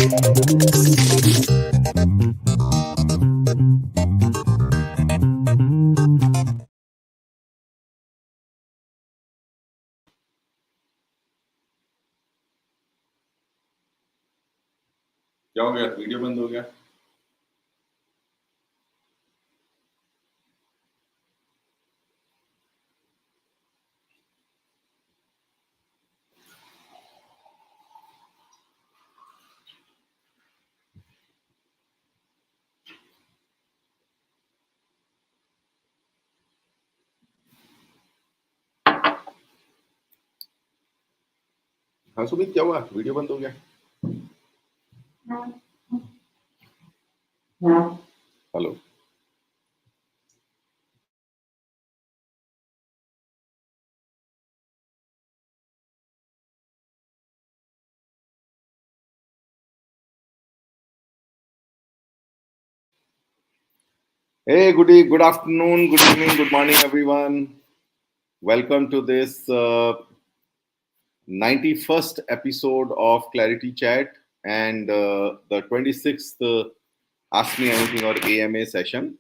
क्या हो गया? वीडियो बंद हो गया? हाँ सुमित, क्या हुआ? वीडियो बंद हो गया? Hello. Hey, good afternoon, good evening, good morning, everyone. Welcome to this 91st episode of Clarity Chat and the 26th Ask Me Anything or AMA session.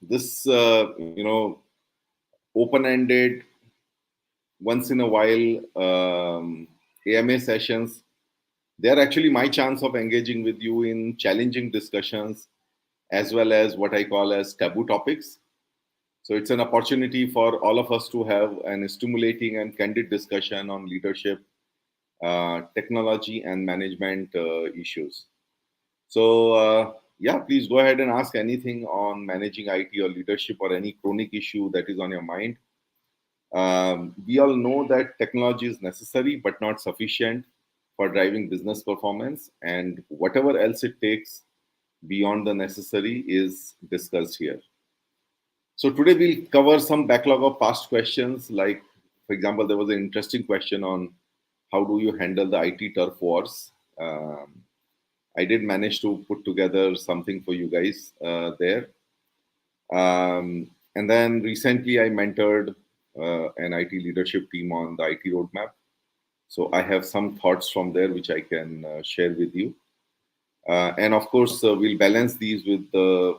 This, open-ended, once in a while AMA sessions, they are actually my chance of engaging with you in challenging discussions as well as what I call as taboo topics. So it's an opportunity for all of us to have an stimulating and candid discussion on leadership, technology, and management issues. So, yeah, please go ahead and ask anything on managing IT or leadership or any chronic issue that is on your mind. We all know that technology is necessary but not sufficient for driving business performance, and whatever else it takes beyond the necessary is discussed here. So today we'll cover some backlog of past questions. Like, for example, there was an interesting question on how do you handle the IT turf wars. I did manage to put together something for you guys there. And then recently I mentored an IT leadership team on the IT roadmap. So I have some thoughts from there which I can share with you. And of course, we'll balance these with the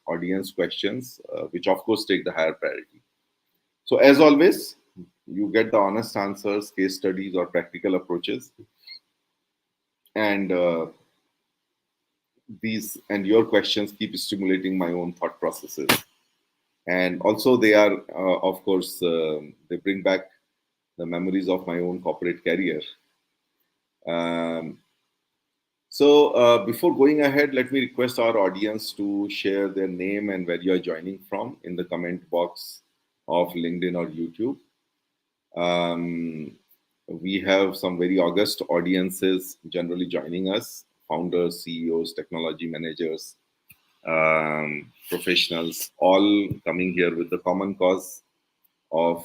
audience questions, which of course take the higher priority. So as always, you get the honest answers, case studies, or practical approaches. And these and your questions keep stimulating my own thought processes. And also they are, of course, they bring back the memories of my own corporate career. Um, So, before going ahead, let me request our audience to share their name and where you are joining from in the comment box of LinkedIn or YouTube. We have some very august audiences generally joining us: founders, CEOs, technology managers, professionals, all coming here with the common cause of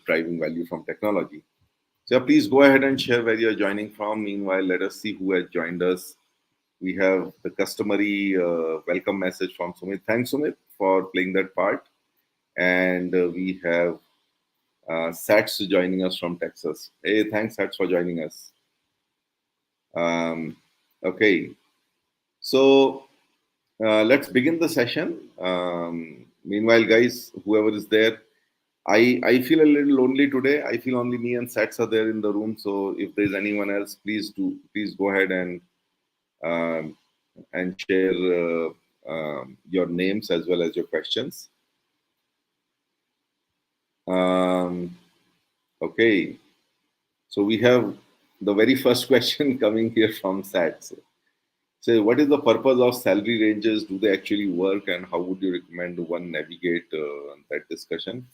driving value from technology. So, please go ahead and share where you're joining from. Meanwhile, let us see who has joined us. We have the customary welcome message from Sumit. Thanks, Sumit, for playing that part. And we have Sats joining us from Texas. Hey, thanks, Sats, for joining us. Okay, so let's begin the session. Meanwhile, guys, whoever is there, I feel a little lonely today. I feel only me and Sats are there in the room. So if there's anyone else, please go ahead and share your names as well as your questions. Okay, so we have the very first question coming here from Sats. So, what is the purpose of salary ranges? Do they actually work, and how would you recommend one navigate that discussion?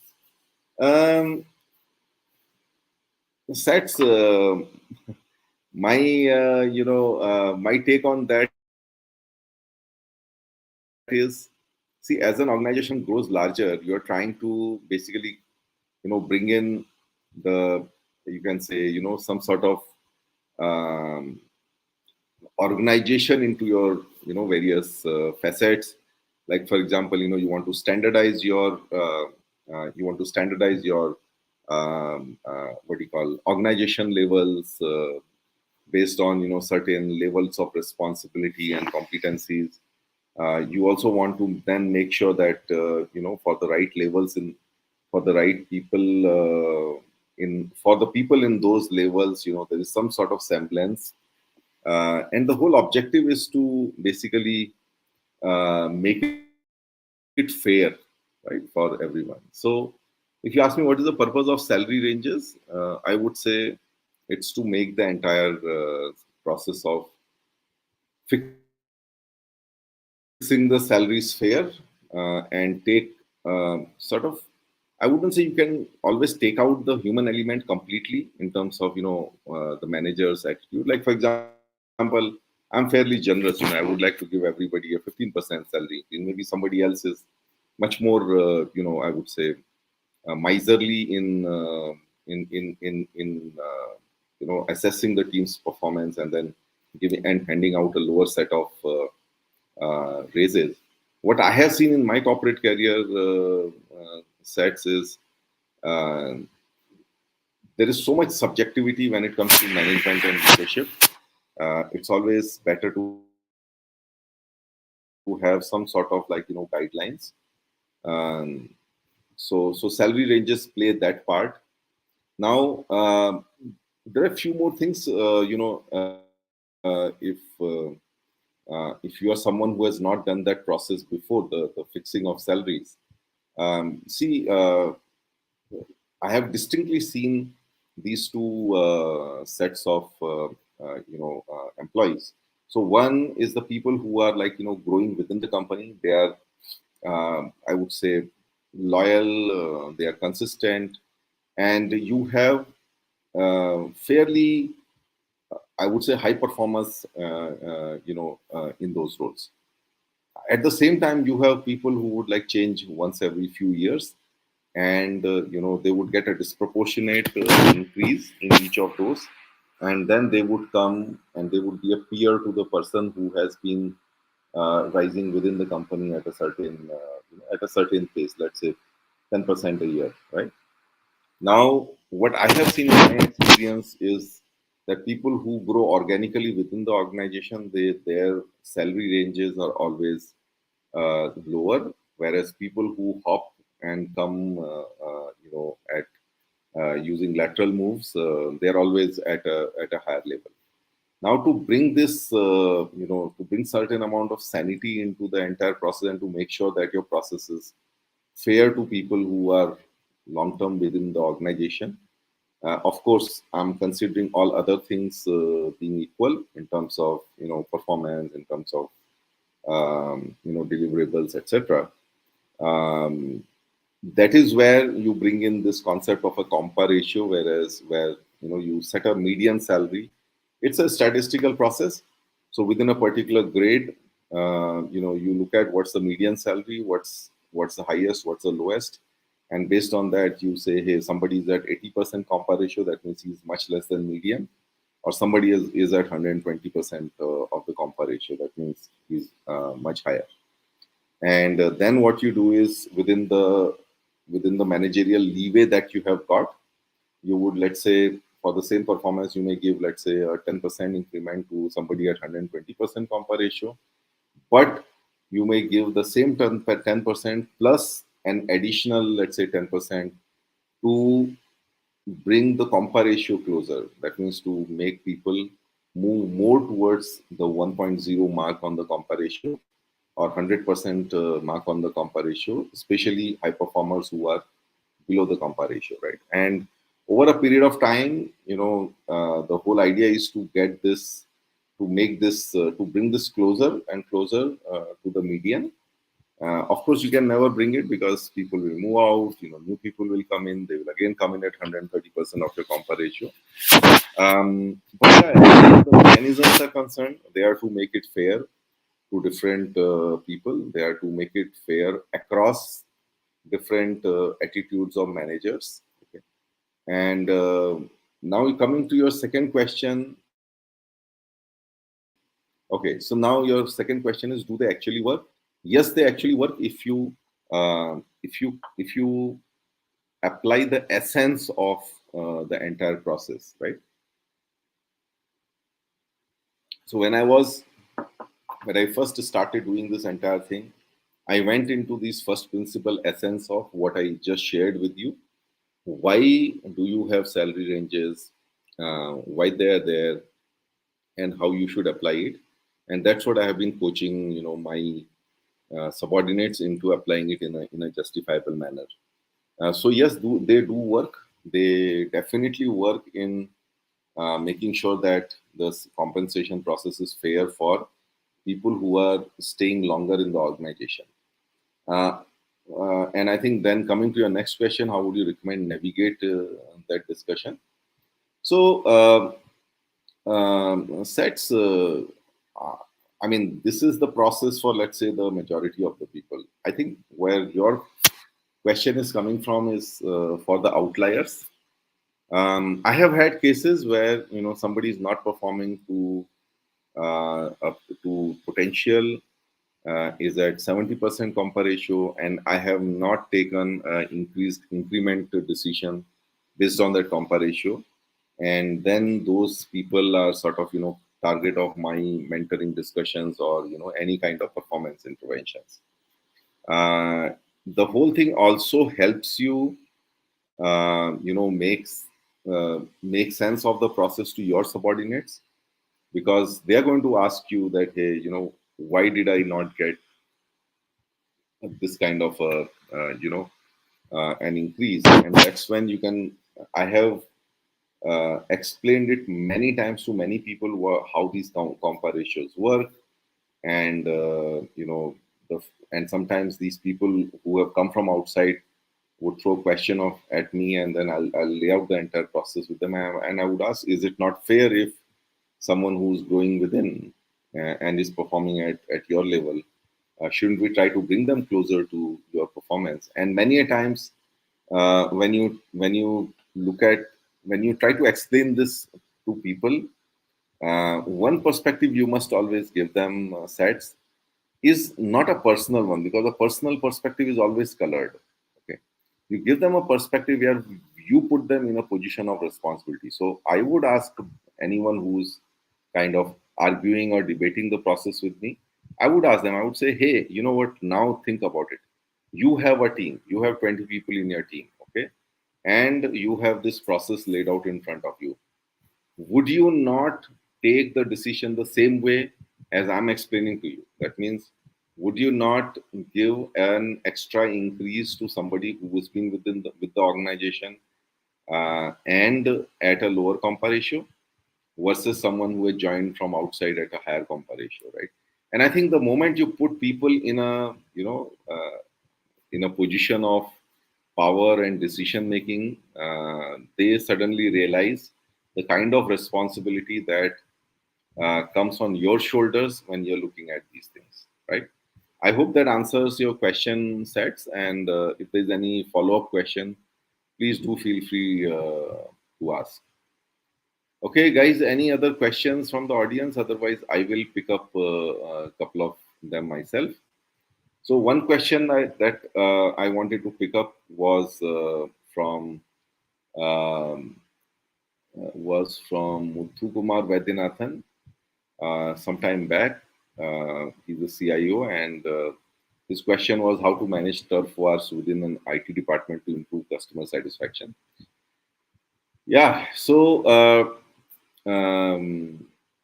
Um, Sats, my my take on that is, see, as an organization grows larger, you're trying to basically bring in the, you can say, some sort of um, organization into your various facets. Like, for example, you want to standardize your what do you call, organization levels, based on certain levels of responsibility and competencies. You also want to then make sure that for the right levels, in for the right people, in for the people in those levels, there is some sort of semblance, and the whole objective is to basically make it fair, right, for everyone. So if you ask me what is the purpose of salary ranges, I would say it's to make the entire process of fixing the salaries fair, and take sort of, I wouldn't say you can always take out the human element completely in terms of the manager's attitude. Like for example, I'm fairly generous. I would like to give everybody a 15% salary. Maybe somebody else is much more, I would say, miserly in assessing the team's performance, and then giving and handing out a lower set of raises. What I have seen in my corporate career sets is, uh, there is so much subjectivity when it comes to management and leadership. It's always better to have some sort of guidelines. Um, so salary ranges play that part. Now, there are a few more things. If you are someone who has not done that process before, the fixing of salaries, see, I have distinctly seen these two sets of employees. So one is the people who are like growing within the company. They are, I would say, loyal. They are consistent, and you have fairly, I would say, high performers. In those roles. At the same time, you have people who would like change once every few years, and they would get a disproportionate increase in each of those, and then they would come and they would be a peer to the person who has been rising within the company at a certain pace, let's say 10% a year, right? Now, what I have seen in my experience is that people who grow organically within the organization, their salary ranges are always lower, whereas people who hop and come, at using lateral moves, they're always at a higher level. Now, to bring this, to bring certain amount of sanity into the entire process, and to make sure that your process is fair to people who are long term within the organization. Of course, I'm considering all other things being equal in terms of performance, in terms of deliverables, etc. Um, that is where you bring in this concept of a Compa ratio, whereas where you set a median salary. It's a statistical process. So within a particular grade, you look at what's the median salary, what's the highest, what's the lowest, and based on that, you say, hey, somebody is at 80% Compa ratio. That means he's much less than median, or somebody is at 120% of the Compa ratio. That means he's much higher. And then what you do is, within the managerial leeway that you have got, you would, let's say, for the same performance, you may give, let's say, a 10% increment to somebody at 120% Compa ratio, but you may give the same 10% plus an additional, let's say, 10% to bring the Compa ratio closer. That means to make people move more towards the 1.0 mark on the Compa ratio, or 100% mark on the Compa ratio, especially high performers who are below the Compa ratio, right? And over a period of time, the whole idea is to get this, to make this, to bring this closer and closer to the median. Of course, you can never bring it because people will move out, new people will come in, they will again come in at 130% of your Compa ratio. But yeah, as far as the mechanisms are concerned, they are to make it fair to different people. They are to make it fair across different attitudes of managers. Okay. And now coming to your second question. Okay, so now your second question is, do they actually work? Yes, they actually work if you apply the essence of the entire process, right? So when I first started doing this entire thing, I went into this first principle essence of what I just shared with you. Why do you have salary ranges? Why they are there, and how you should apply it. And that's what I have been coaching, my subordinates into applying it in a justifiable manner. So yes, they do work. They definitely work in making sure that the compensation process is fair for people who are staying longer in the organization. Uh, and I think then coming to your next question, how would you recommend navigate that discussion? So sets. Uh, I mean, this is the process for, let's say, the majority of the people. I think where your question is coming from is for the outliers. I have had cases where somebody is not performing up to potential, is at 70% compa ratio, and I have not taken increased increment decision based on that compa ratio. And then those people are sort of target of my mentoring discussions or any kind of performance interventions. Uh, the whole thing also helps you makes make sense of the process to your subordinates, because they are going to ask you that, hey, why did I not get this kind of an increase? And that's when you can, I have explained it many times to many people how these compa ratios work. And and sometimes these people who have come from outside would throw a question at me, and then I'll lay out the entire process with them, and I would ask, is it not fair if someone who's growing within and is performing at your level, shouldn't we try to bring them closer to your performance? And many a times, when you look at, when you try to explain this to people, one perspective you must always give them, sets, is not a personal one, because a personal perspective is always colored. Okay, you give them a perspective where you put them in a position of responsibility. So I would ask anyone who's kind of arguing or debating the process with me, I would ask them, I would say, hey, you know what, now think about it. You have a team, you have 20 people in your team, okay, and you have this process laid out in front of you. Would you not take the decision the same way as I'm explaining to you? That means, would you not give an extra increase to somebody who has been with the organization, and at a lower compa ratio, versus someone who has joined from outside at a higher compa ratio, right? And I think the moment you put people in a position of power and decision making, they suddenly realize the kind of responsibility that comes on your shoulders when you're looking at these things, right? I hope that answers your question, sets. And if there's any follow up question, please do feel free to ask. Okay, guys, any other questions from the audience? Otherwise, I will pick up a couple of them myself. So, one question that I wanted to pick up from um, was from Muthu Kumar Vaidyanathan some time back. He's a CIO, and his question was how to manage turf wars within an IT department to improve customer satisfaction. Yeah, so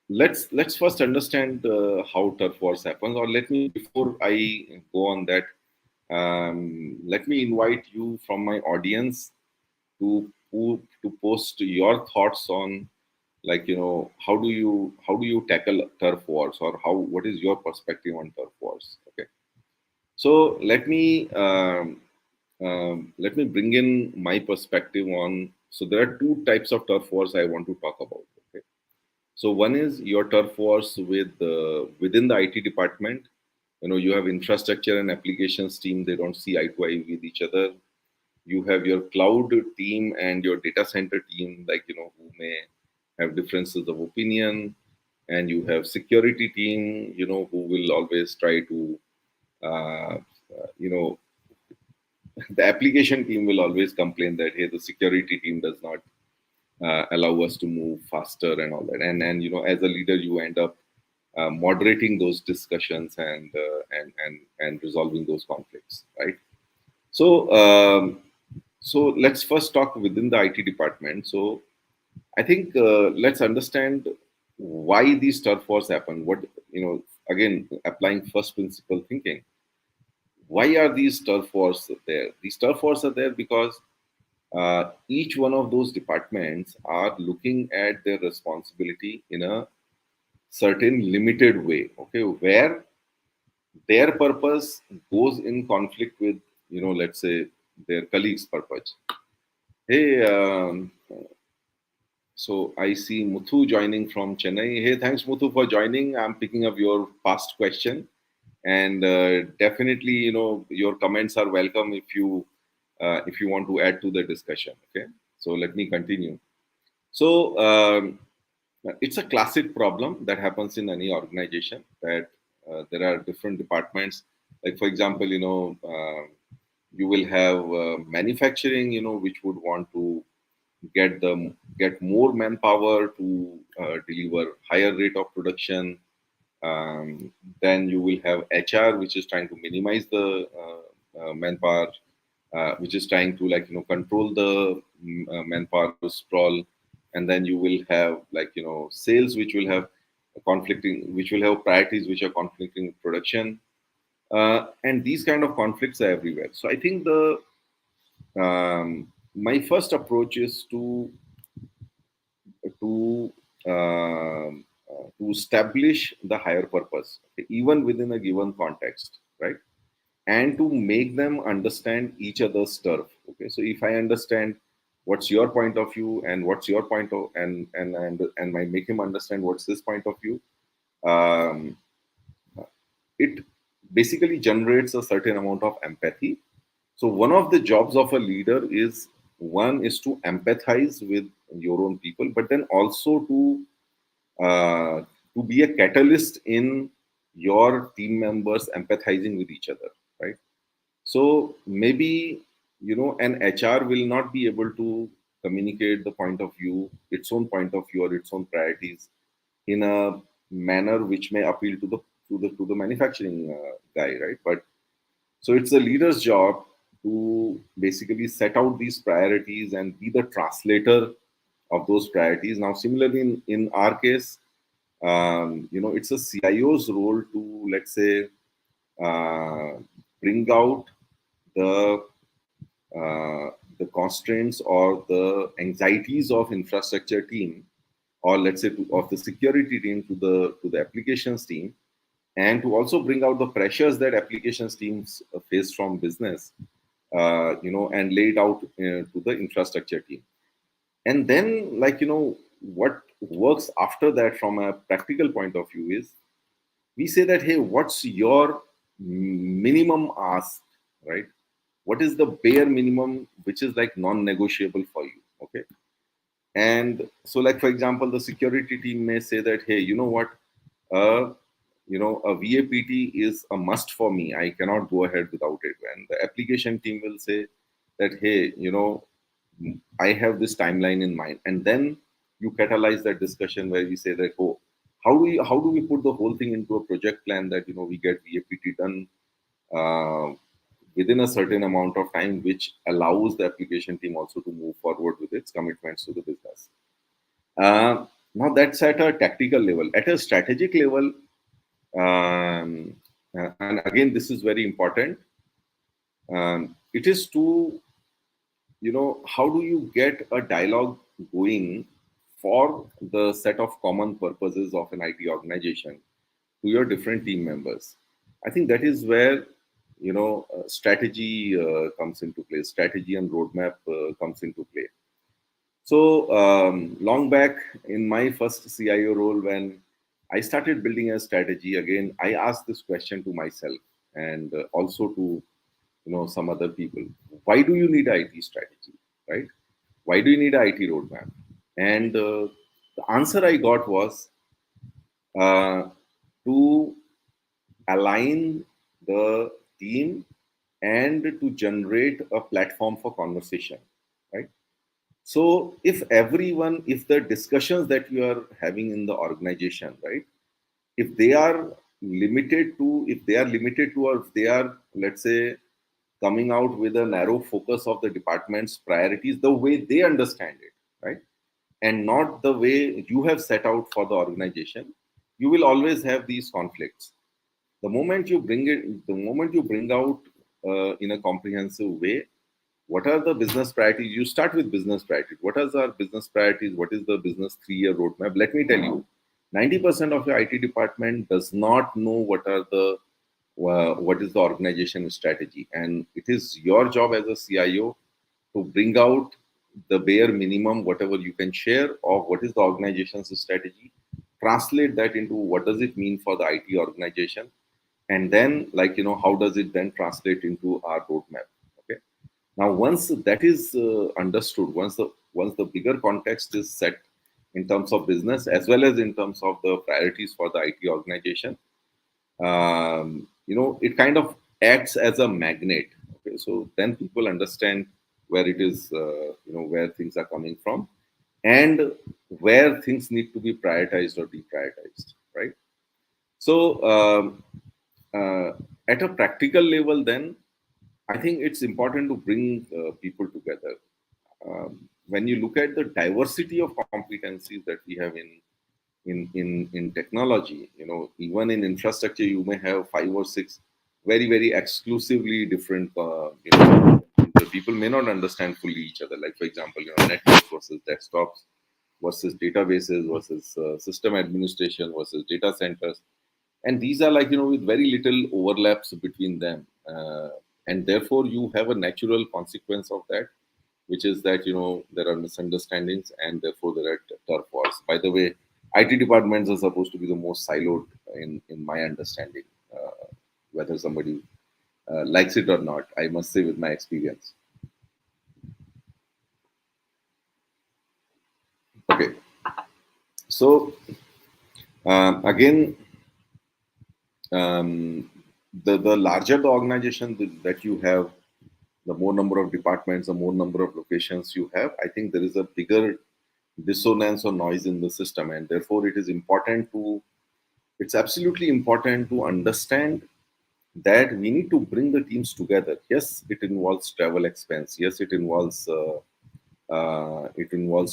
let's first understand how turf wars happens. Or let me, before I go on that, let me invite you from my audience to post your thoughts on, like, how do you tackle turf wars, or how, what is your perspective on turf wars? Okay, so let me bring in my perspective on. So there are two types of turf wars I want to talk about. Okay, so one is your turf wars within the IT department. You have infrastructure and applications team, they don't see eye to eye with each other. You have your cloud team and your data center team, like, who may have differences of opinion. And you have security team, who will always try to uh, you know the application team will always complain that, hey, the security team does not allow us to move faster and all that. And as a leader, you end up moderating those discussions and resolving those conflicts, right? So so let's first talk within the IT department. So I think let's understand why these turf wars happen. What, again, applying first principle thinking. Why are these turf wars there? These turf wars are there because each one of those departments are looking at their responsibility in a certain limited way, okay, where their purpose goes in conflict with, let's say, their colleagues' purpose. Hey, so I see Muthu joining from Chennai. Hey, thanks Muthu for joining. I'm picking up your past question, and definitely, your comments are welcome if you want to add to the discussion. Okay, so let me continue. So it's a classic problem that happens in any organization, that there are different departments. Like for example, you will have manufacturing, which would want to get more manpower to deliver higher rate of production. Then you will have HR, which is trying to minimize the manpower, which is trying to, like, control the manpower sprawl. And then you will have, like, sales, which will have which will have priorities which are conflicting with production. And these kind of conflicts are everywhere. So I think the my first approach is to to establish the higher purpose, okay, even within a given context, right? And to make them understand each other's turf. Okay, so if I understand what's your point of view and what's your point of and I make him understand what's his point of view, um, it basically generates a certain amount of empathy. So one of the jobs of a leader is, one is to empathize with your own people, but then also uh, to be a catalyst in your team members empathizing with each other, right? So maybe, an HR will not be able to communicate the point of view, its own point of view or its own priorities in a manner which may appeal to the manufacturing guy, right? But so it's the leader's job to basically set out these priorities and be the translator of those priorities. Now, similarly, in our case, it's a CIO's role to, let's say, uh, bring out the the constraints or the anxieties of infrastructure team, or let's say of the security team, to the applications team, and to also bring out the pressures that applications teams face from business, and lay it out to the infrastructure team. And then, like, what works after that from a practical point of view is, we say that, hey, what's your minimum ask, right? What is the bare minimum which is like non-negotiable for you? Okay. And so, like, for example, the security team may say that, hey, you know what, uh, a VAPT is a must for me, I cannot go ahead without it. And the application team will say that, hey, I have this timeline in mind. And then you catalyze that discussion where we say that, oh, how do we put the whole thing into a project plan that, we get VAPT done uh, within a certain amount of time, which allows the application team also to move forward with its commitments to the business. Now that's at a tactical level. At a strategic level, and again, this is very important. It is to, how do you get a dialogue going for the set of common purposes of an IT organization to your different team members? I think that is where, strategy comes into play. Strategy and roadmap comes into play. So long back in my first CIO role, when I started building a strategy, again I asked this question to myself and also to, some other people. Why do you need IT strategy, right? Why do you need a IT roadmap? And the answer I got was to align the team and to generate a platform for conversation, right? So if the discussions that you are having in the organization, right, if they are limited to, or if they are, let's say, coming out with a narrow focus of the department's priorities, the way they understand it, right, and not the way you have set out for the organization, you will always have these conflicts. The moment you bring out in a comprehensive way, what are the business priorities? You start with business priorities. What are our business priorities? What is the business 3-year roadmap? Let me tell you, 90% of your IT department does not know what is the organization strategy, and it is your job as a CIO to bring out the bare minimum, whatever you can share, of what is the organization's strategy, translate that into what does it mean for the IT organization, and then, like, how does it then translate into our roadmap? Okay. Now, once that is understood, once the bigger context is set in terms of business as well as in terms of the priorities for the IT organization, it kind of acts as a magnet. Okay, so then people understand where it is, where things are coming from, and where things need to be prioritized or deprioritized, right? So, uh, at a practical level, then I think it's important to bring people together. When you look at the diversity of competencies that we have in technology, even in infrastructure, you may have 5 or 6 very, very exclusively different. The people may not understand fully each other. Like, for example, networks versus desktops versus databases versus system administration versus data centers, and these are, like, with very little overlaps between them, and therefore you have a natural consequence of that, which is that there are misunderstandings, and therefore there are turf wars. By the way, IT departments are supposed to be the most siloed in my understanding, whether somebody likes it or not, I must say, with my experience. Okay, so again, um, the larger the organization that you have, the more number of departments, the more number of locations you have, I think there is a bigger dissonance or noise in the system, and therefore it's absolutely important to understand that we need to bring the teams together. Yes, it involves travel expense. Yes, it involves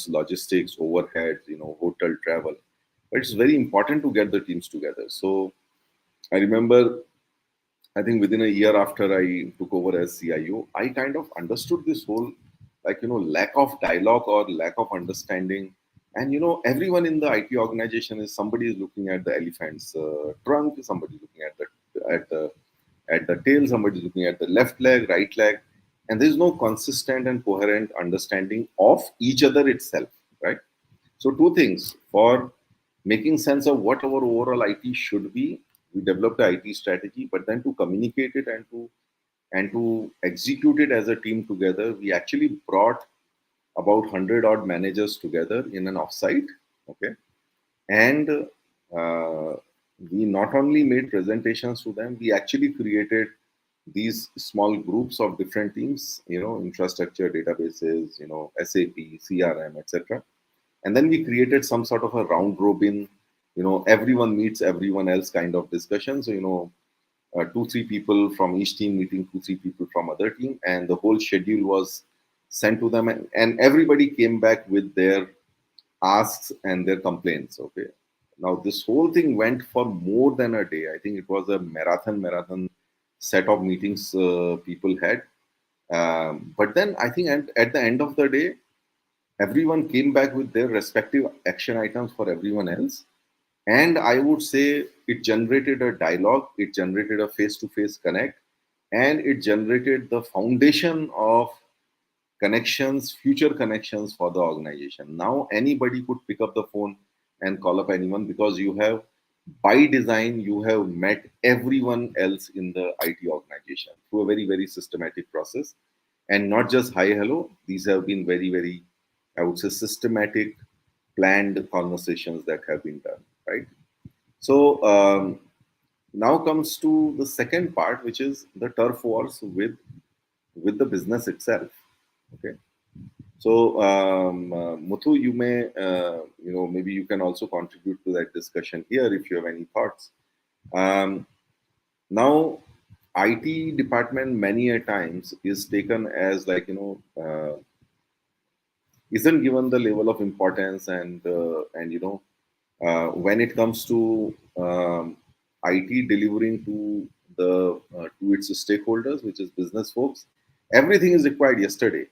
logistics, overheads, hotel travel. But it's very important to get the teams together. So I remember, I think within a year after I took over as CIO, I kind of understood this whole, like, lack of dialogue or lack of understanding. And everyone in the IT organization is, somebody is looking at the elephant's trunk, somebody looking at the tail, somebody is looking at the left leg, right leg, and there's no consistent and coherent understanding of each other itself, right? So, two things for making sense of what our overall IT should be. We developed the IT strategy, but then to communicate it and to execute it as a team together, we actually brought about 100 odd managers together in an offsite. Okay, and we not only made presentations to them, we actually created these small groups of different teams, infrastructure, databases, SAP, CRM, etc. And then we created some sort of a round robin, everyone meets everyone else kind of discussion. So, 2 3 people from each team meeting 2 3 people from other team, and the whole schedule was sent to them, and everybody came back with their asks and their complaints. Okay, now this whole thing went for more than a day. I think it was a marathon set of meetings people had. But then I think at the end of the day, everyone came back with their respective action items for everyone else. And I would say it generated a dialogue, it generated a face to face connect, and it generated the foundation of connections, future connections for the organization. Now, anybody could pick up the phone and call up anyone, because by design, you have met everyone else in the IT organization through a very, very systematic process. And not just hi, hello, these have been very, very, I would say, systematic, planned conversations that have been done, right? So, Now comes to the second part, which is the turf wars with the business itself. Okay. So, Muthu, you may, maybe you can also contribute to that discussion here if you have any thoughts. Um, Now, IT department many a times is taken as like, isn't given the level of importance, and when it comes to IT delivering to the to its stakeholders, which is business folks, everything is required yesterday.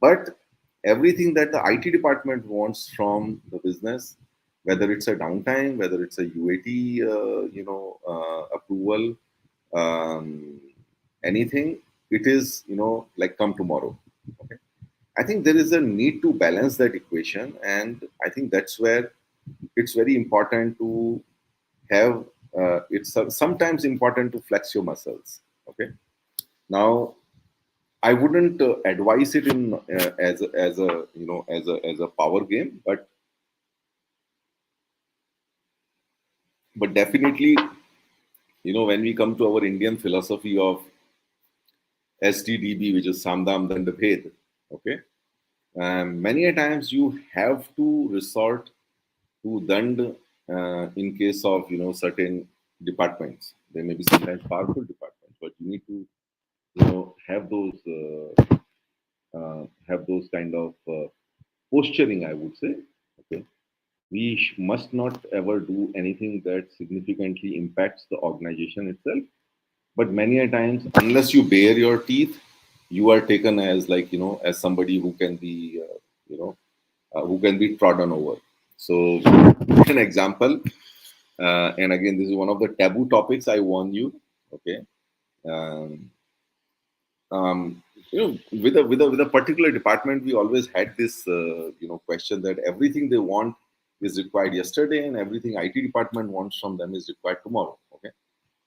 But everything that the IT department wants from the business, whether it's a downtime, whether it's a UAT, approval, um, anything, it is, like come tomorrow. Okay. I think there is a need to balance that equation, and I think that's where it's very important to have. It's sometimes important to flex your muscles. Okay. Now, I wouldn't advise it in as a as a power game, but definitely, when we come to our Indian philosophy of STDB, which is Samdam Dand Bhed, okay, many a times you have to resort to Dand in case of certain departments. There may be sometimes powerful departments, but you need to have those kind of posturing, I would say. Okay, we must not ever do anything that significantly impacts the organization itself. But many a times, unless you bare your teeth, you are taken as like as somebody who can be who can be trodden over. So, an example, and again, this is one of the taboo topics. I warn you. Okay. Um, with a particular department, we always had this question that everything they want is required yesterday, and everything IT department wants from them is required tomorrow. Okay.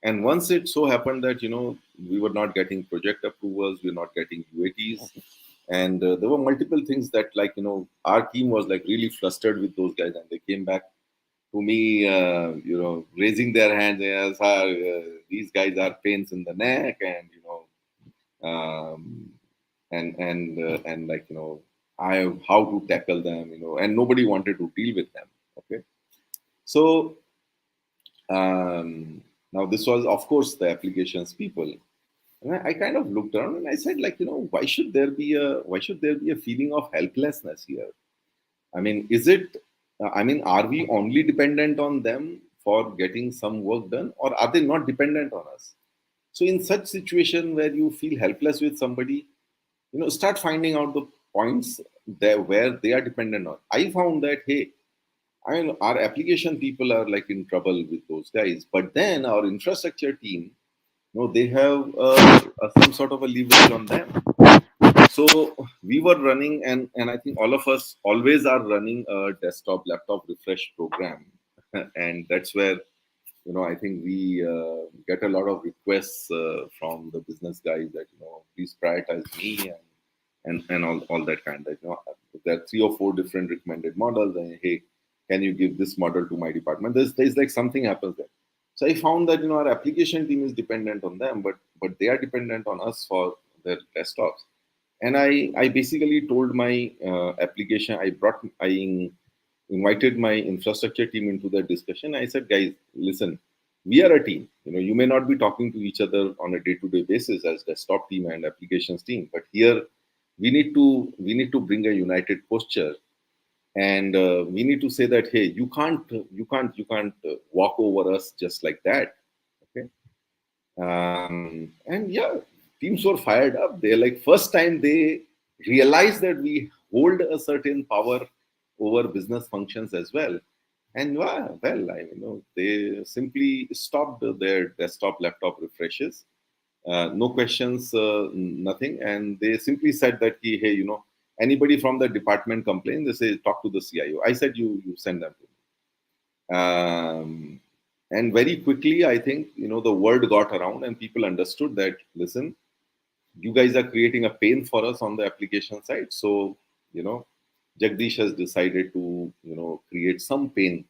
And once it so happened that we were not getting project approvals, we were not getting UATs, and there were multiple things that like our team was like really flustered with those guys, and they came back to me, raising their hands. Yes, these guys are pains in the neck, and um, and like I how to tackle them, and nobody wanted to deal with them. Okay, so now this was of course the applications people. And I kind of looked around and I said, like, why should there be a feeling of helplessness here? I mean, is it? I mean, are we only dependent on them for getting some work done, or are they not dependent on us? So, in such situation where you feel helpless with somebody, start finding out the points there where they are dependent on. I found that hey, I mean, our application people are like in trouble with those guys, but then our infrastructure team, they have some sort of a leverage on them. So we were running, and I think all of us always are running a desktop laptop refresh program, and that's where I think we get a lot of requests from the business guys that please prioritize me, and all that kind of there are 3 or 4 different recommended models, and hey, can you give this model to my department? There's like something happens there. So I found that our application team is dependent on them, but they are dependent on us for their desktops. And I basically told my application, I invited my infrastructure team into the discussion. I said, guys, listen, we are a team. You may not be talking to each other on a day-to-day basis as desktop team and applications team, but here we need to bring a united posture, and we need to say that hey, you can't walk over us just like that. Okay. And yeah, teams were fired up. They're like, first time they realized that we hold a certain power over business functions as well. And they simply stopped their desktop laptop refreshes. No questions, nothing. And they simply said that, hey, anybody from the department complain, they say, talk to the CIO. I said, you send them to me. And very quickly, I think, the word got around and people understood that, listen, you guys are creating a pain for us on the application side. So, Jagdish has decided to, create some pain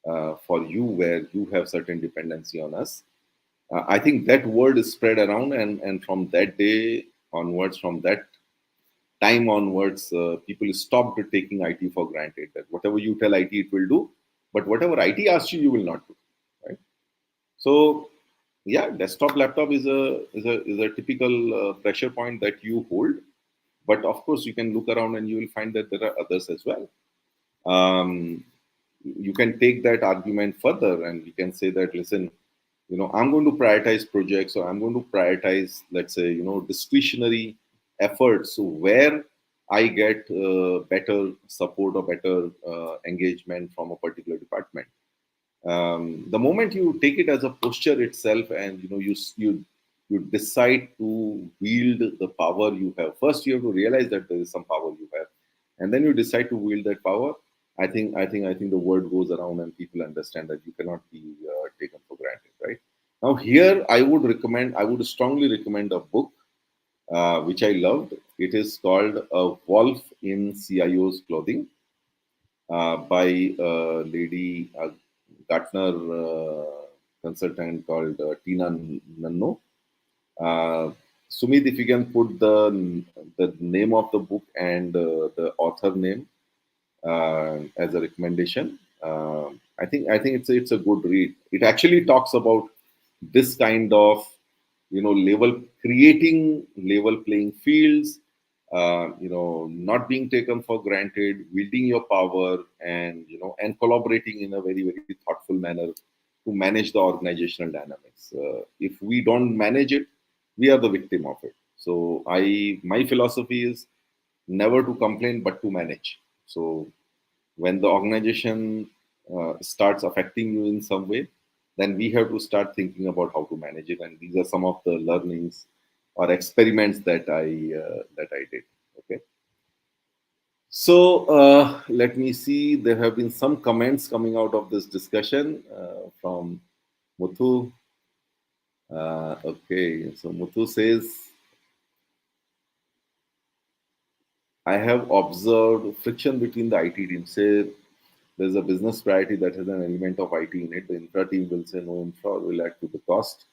for you where you have certain dependency on us. I think that word is spread around, and from that day onwards, from that time onwards, people stopped taking IT for granted. That whatever you tell IT, it will do, but whatever IT asks you, you will not do. Right. So, yeah, desktop laptop is a typical pressure point that you hold. But of course, you can look around and you will find that there are others as well. Um, you can take that argument further, and you can say that, listen, I'm going to prioritize projects, or I'm going to prioritize, let's say, discretionary efforts where I get better support or better engagement from a particular department. The moment you take it as a posture itself, and you decide to wield the power you have. First, you have to realize that there is some power you have, and then you decide to wield that power. I think the word goes around, and people understand that you cannot be taken for granted. Right now, here I would strongly recommend a book which I loved. It is called "A Wolf in CIO's Clothing" by a lady, a Gartner consultant called Tina Nanno. Sumit, if you can put the name of the book and the author name as a recommendation. I think it's a good read. It actually talks about this kind of level, creating level playing fields, not being taken for granted, wielding your power, and collaborating in a very, very thoughtful manner to manage the organizational dynamics. If we don't manage it, we are the victim of it. So my philosophy is never to complain but to manage. So when the organization starts affecting you in some way, then we have to start thinking about how to manage it. And these are some of the learnings or experiments that I did. Okay. So let me see. There have been some comments coming out of this discussion from Muthu. Okay, so Muthu says, I have observed friction between the IT teams. Say there's a business priority that has an element of IT in it. The infra team will say no infra, will add to the cost.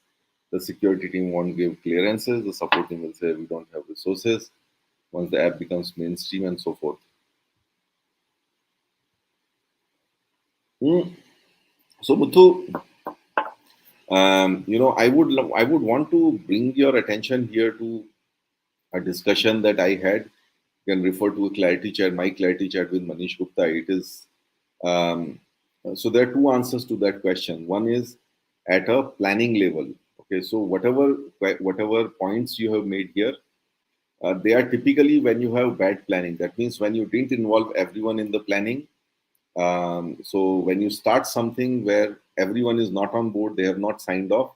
The security team won't give clearances. The support team will say we don't have resources once the app becomes mainstream, and so forth. Hmm. So Muthu, I would want to bring your attention here to a discussion that I had. You can refer to my Clarity chat with Manish Gupta. It is um, so there are two answers to that question. One is at a planning level. Okay, so whatever points you have made here, they are typically when you have bad planning. That means when you didn't involve everyone in the planning. So when you start something where everyone is not on board, they have not signed off,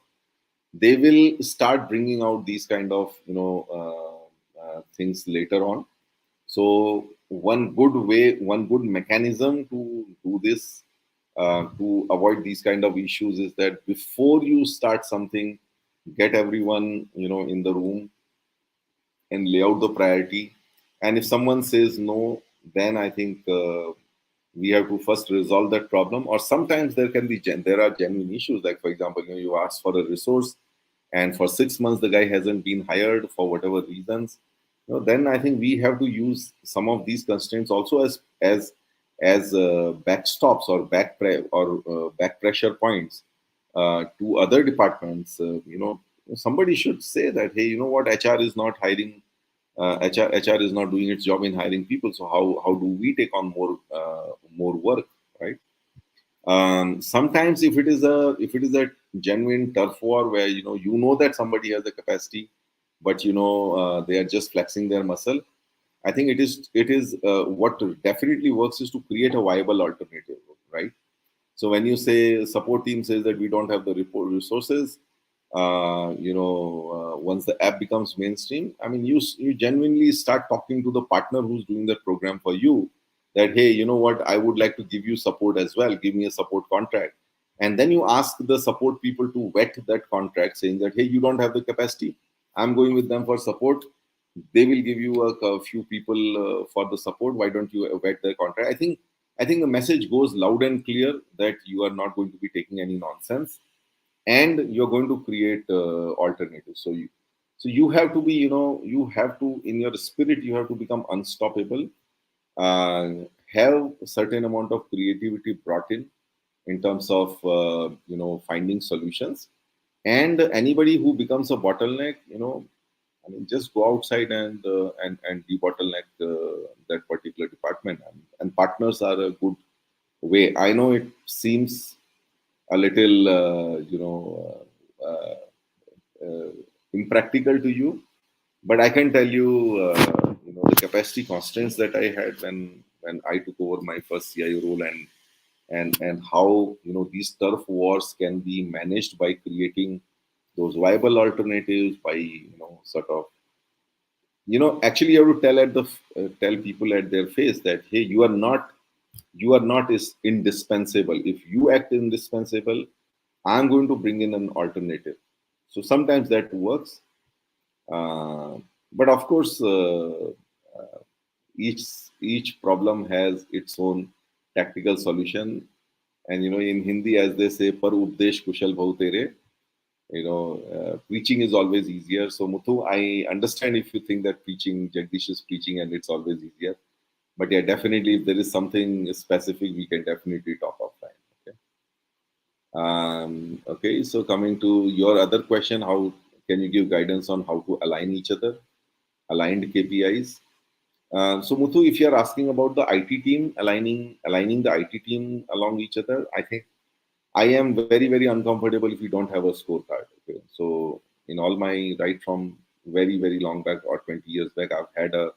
they will start bringing out these kind of things later on. So one good mechanism to do this, to avoid these kind of issues, is that before you start something, get everyone in the room and lay out the priority. And if someone says no, then I think we have to first resolve that problem. Or sometimes there are genuine issues, like for example, you ask for a resource, and for 6 months the guy hasn't been hired for whatever reasons. Then I think we have to use some of these constraints also as backstops or back pressure points to other departments. Somebody should say that, hey, you know what, HR is not hiring. HR is not doing its job in hiring people. So how do we take on more work, right? Sometimes if it is a genuine turf war where that somebody has the capacity, but they are just flexing their muscle. I think it is what definitely works is to create a viable alternative, right? So when you say support team says that we don't have the report resources, once the app becomes mainstream, I mean, you genuinely start talking to the partner who's doing that program for you, that, hey, you know what, I would like to give you support as well. Give me a support contract. And then you ask the support people to vet that contract, saying that, hey, you don't have the capacity. I'm going with them for support. They will give you a few people for the support. Why don't you vet their contract? I think I think the message goes loud and clear that you are not going to be taking any nonsense, and you're going to create alternatives. So you have to be, you have to, in your spirit, you have to become unstoppable. uh, have a certain amount of creativity brought in terms of finding solutions. And anybody who becomes a bottleneck, I mean, just go outside and debottleneck that particular department. And partners are a good way. I know it seems a little, impractical to you, but I can tell you, the capacity constraints that I had when I took over my first CIO role, and how these turf wars can be managed by creating those viable alternatives, by sort of, actually you have to tell people at their face that, hey, you are not is indispensable. If you act indispensable, I'm going to bring in an alternative. So sometimes that works. uh, but of course, each problem has its own tactical solution. And in Hindi, as they say, par updesh kushal bhau tere. Preaching is always easier. So Muthu, I understand if you think that preaching, Jagdish is preaching, and it's always easier. But yeah, definitely, if there is something specific, we can definitely talk offline. Okay. Okay. So coming to your other question, how can you give guidance on how to align each other, aligned KPIs? So Muthu, if you are asking about the IT team, aligning the IT team along each other, I think I am very, very uncomfortable if you don't have a scorecard. Okay. So in all my, right from very, very long back, or 20 years back, I've had a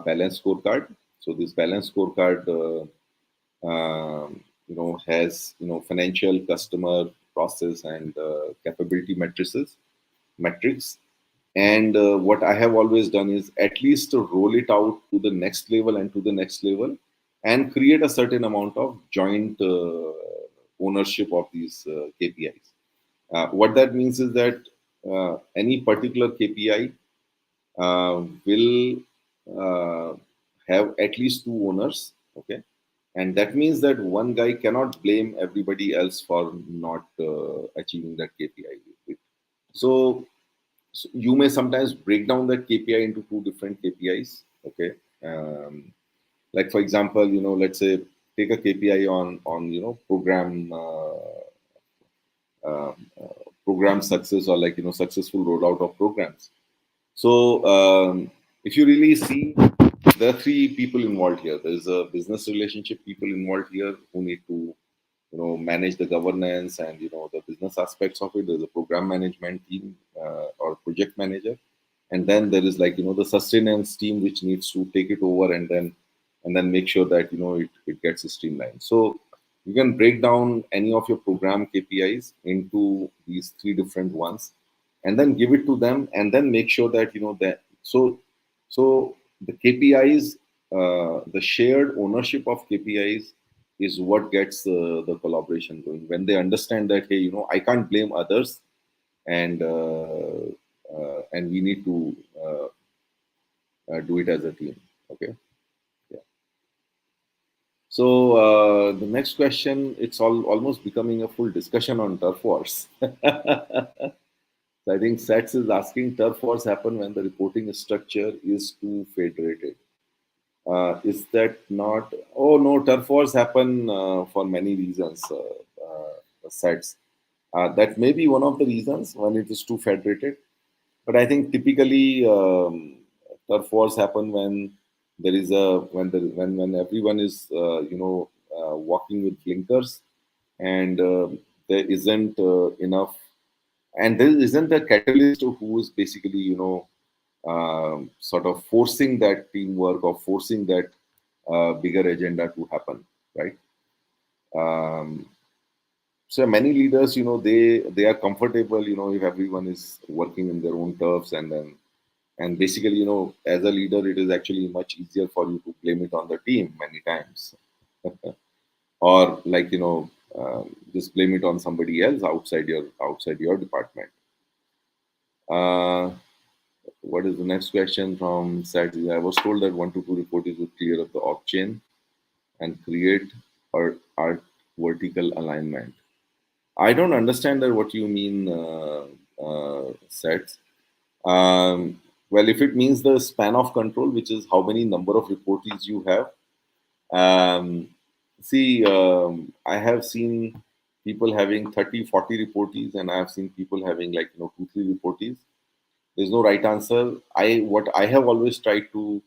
balanced scorecard. So this balanced scorecard, has, financial, customer, process, and capability metrics. And what I have always done is at least to roll it out to the next level and to the next level, and create a certain amount of joint ownership of these KPIs. What that means is that any particular KPI will uh, have at least two owners. Okay. And that means that one guy cannot blame everybody else for not achieving that KPI. So, you may sometimes break down that KPI into two different KPIs. Okay. Like for example, let's say, take a KPI on program success, or like successful rollout of programs. So if you really see, there are three people involved here. There's a business relationship people involved here who need to manage the governance and the business aspects of it. There's a program management team, or project manager, and then there is, like, the sustenance team, which needs to take it over, and then make sure that it gets streamlined. So you can break down any of your program KPIs into these three different ones, and then give it to them, and then make sure that that, so the KPIs, the shared ownership of KPIs is what gets the collaboration going. When they understand that, hey, I can't blame others, and and we need to do it as a team. Okay. Yeah. So the next question, it's almost becoming a full discussion on turf wars. So I think Sats is asking, turf wars happen when the reporting structure is too federated. Is that not? Oh no, turf wars happen for many reasons. Sets. That may be one of the reasons when it is too federated. But I think typically turf wars happen when there is a when everyone is walking with blinkers, and there isn't enough, and there isn't a catalyst who is basically sort of forcing that teamwork, or forcing that bigger agenda to happen, right? Um, so many leaders, they are comfortable, if everyone is working in their own turfs, and basically, as a leader, it is actually much easier for you to blame it on the team many times, or like just blame it on somebody else outside your department. Uh, what is the next question from Sat? I was told that 1 to 2 report is would clear up the op chain. and create art vertical alignment. I don't understand that what you mean, sets. Well, if it means the span of control, which is how many number of reportees you have, um, see, I have seen people having 30, 40 reportees, and I have seen people having like, 2, 3 reportees. There's no right answer. What I have always tried to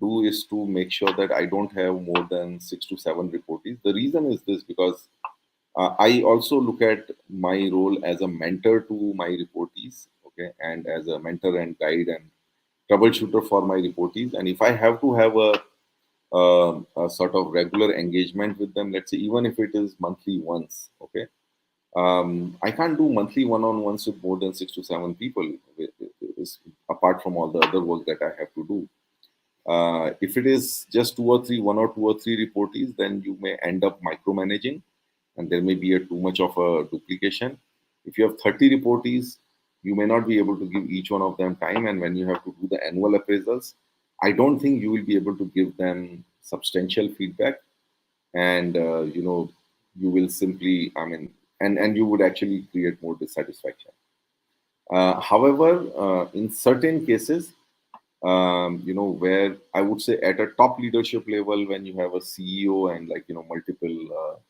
do is to make sure that I don't have more than 6 to 7 reportees. The reason is this because I also look at my role as a mentor to my reportees, okay, and as a mentor and guide and troubleshooter for my reportees. And if I have to have a sort of regular engagement with them, let's say even if it is monthly once, okay, I can't do monthly one-on-ones with more than 6 to 7 people, apart from all the other work that I have to do. If it is just 1 or 2 or 3 reportees, then you may end up micromanaging, and there may be a too much of a duplication. If you have 30 reportees, you may not be able to give each one of them time, and when you have to do the annual appraisals, I don't think you will be able to give them substantial feedback, and you will simply, I mean, and you would actually create more dissatisfaction. However, in certain cases, where I would say at a top leadership level, when you have a CEO and like multiple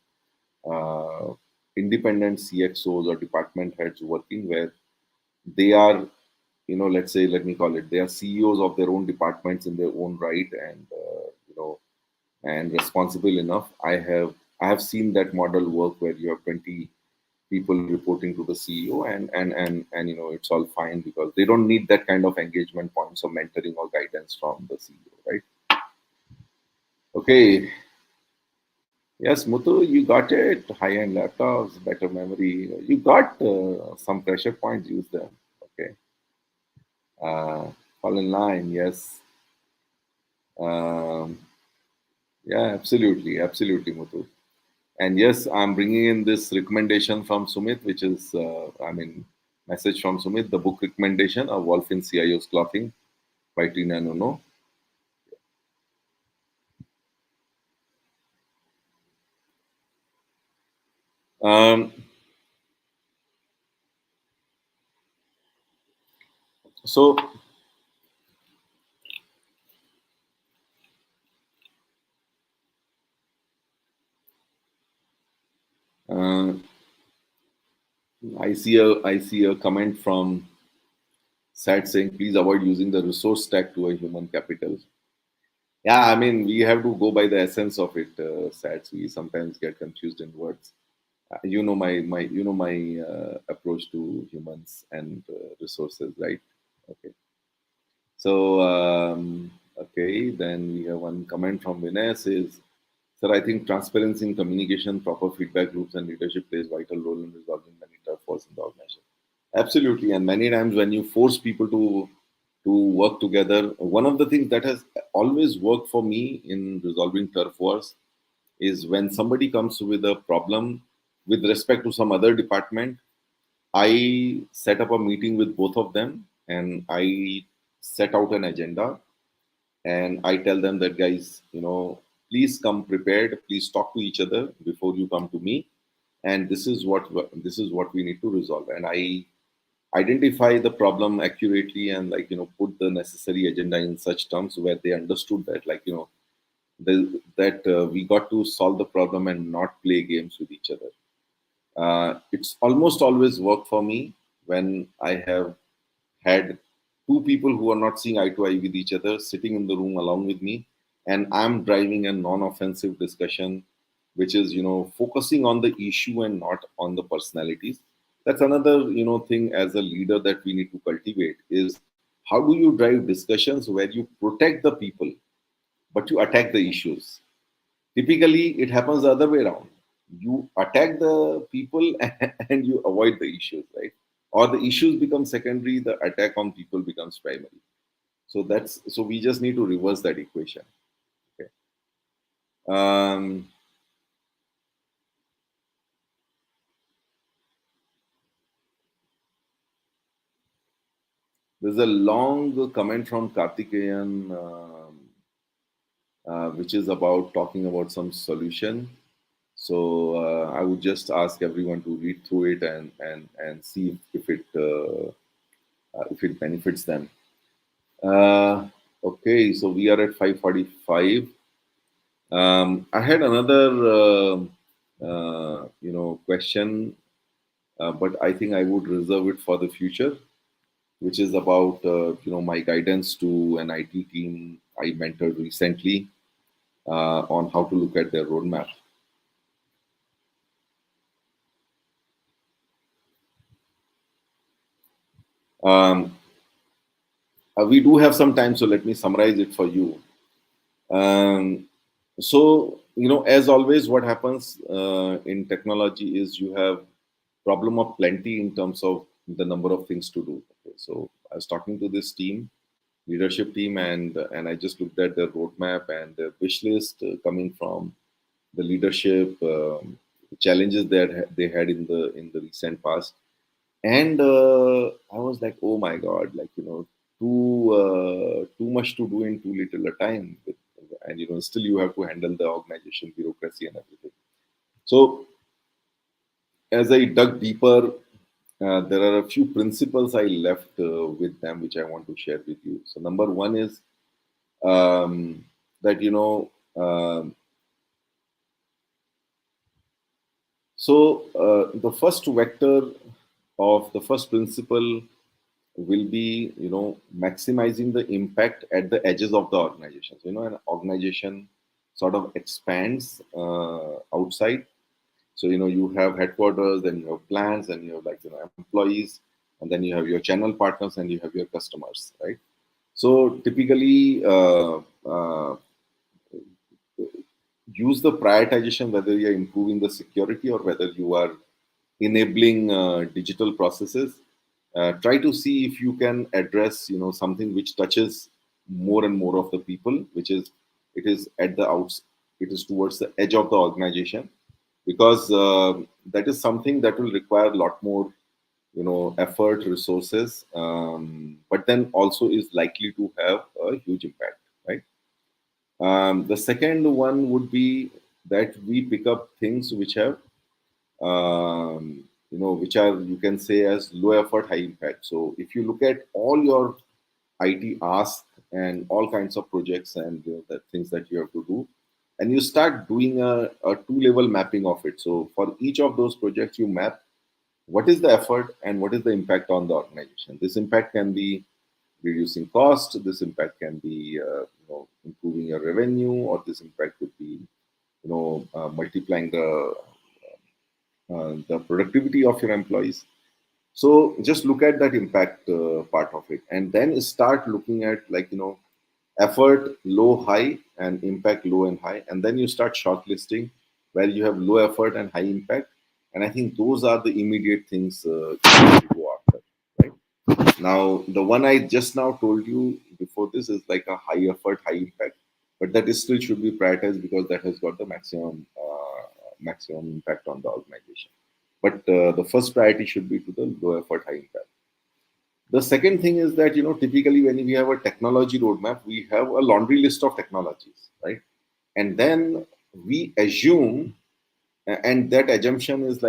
independent CXOs or department heads working, where they are, let's say, let me call it, they are CEOs of their own departments in their own right, and and responsible enough. I have seen that model work where you have 20 people reporting to the CEO, and it's all fine because they don't need that kind of engagement points or mentoring or guidance from the CEO, right? Okay. Yes, Muthu, you got it. High-end laptops, better memory. You got some pressure points. Use them. Okay. Fall in line. Yes. Um, yeah, absolutely, absolutely, Muthu. And yes, I'm bringing in this recommendation from Sumit, which is, message from Sumit, the book recommendation, A Wolf in CIO's Clothing by Tina Nono. Um, so uh, I see a comment from Sat saying, please avoid using the resource tag to a human capital. Yeah, I mean, we have to go by the essence of it, Sats. We sometimes get confused in words. You know my approach to humans and resources, right? Okay. So, okay, then we have one comment from Vinay says, sir, I think transparency in communication, proper feedback loops, and leadership plays vital role in resolving many tough force in the organization. Absolutely, and many times when you force people to work together, one of the things that has always worked for me in resolving turf wars is when somebody comes with a problem with respect to some other department, I set up a meeting with both of them and I set out an agenda and I tell them that, guys, please come prepared, please talk to each other before you come to me, and this is what we need to resolve. And I identify the problem accurately and like put the necessary agenda in such terms where they understood that like that we got to solve the problem and not play games with each other. It's almost always worked for me when I have had two people who are not seeing eye to eye with each other sitting in the room along with me, and I'm driving a non-offensive discussion, which is focusing on the issue and not on the personalities. That's another thing as a leader that we need to cultivate is how do you drive discussions where you protect the people but you attack the issues. Typically, it happens the other way around. You attack the people and you avoid the issues, right? Or the issues become secondary, the attack on people becomes primary. So we just need to reverse that equation. Okay. Um, there's a long comment from Kartikeyan. which is about talking about some solution. So I would just ask everyone to read through it and see if it benefits them. Okay, so we are at 5:45. I had another question, but I think I would reserve it for the future, which is about my guidance to an IT team I mentored recently on how to look at their roadmap. Um, we do have some time, so let me summarize it for you. Um, so, as always, what happens in technology is you have problem of plenty in terms of the number of things to do. Okay, so I was talking to this team, leadership team, and I just looked at their roadmap and their wish list coming from the leadership challenges that they had in the recent past. And I was like, oh my god, like too much to do in too little a time. And still you have to handle the organization bureaucracy and everything. So as I dug deeper, there are a few principles I left with them, which I want to share with you. So number one is that the first vector of the first principle will be maximizing the impact at the edges of the organization. So, an organization sort of expands outside. So you have headquarters, then you have plants, and you have employees, and then you have your channel partners, and you have your customers, right? So typically, use the prioritization whether you're improving the security or whether you are enabling digital processes. Try to see if you can address something which touches more and more of the people, which is it is at the outs it is towards the edge of the organization, because that is something that will require a lot more effort, resources, but then also is likely to have a huge impact, right? The second one would be that we pick up things which have which are, you can say, as low effort, high impact. So if you look at all your IT asks and all kinds of projects and the things that you have to do, and you start doing a two-level mapping of it. So for each of those projects, you map what is the effort and what is the impact on the organization. This impact can be reducing cost. This impact can be improving your revenue, or this impact could be multiplying the productivity of your employees. So just look at that impact part of it, and then start looking at effort low, high, and impact low and high, and then you start shortlisting where you have low effort and high impact. And I think those are the immediate things to go after, right? Now, the one I just now told you before this is like a high effort, high impact, but that is still should be prioritized because that has got the maximum impact on the organization. But the first priority should be to the low effort, high impact. The second thing is that typically when we have a technology roadmap, we have a laundry list of technologies, right? And then we assume, and that assumption is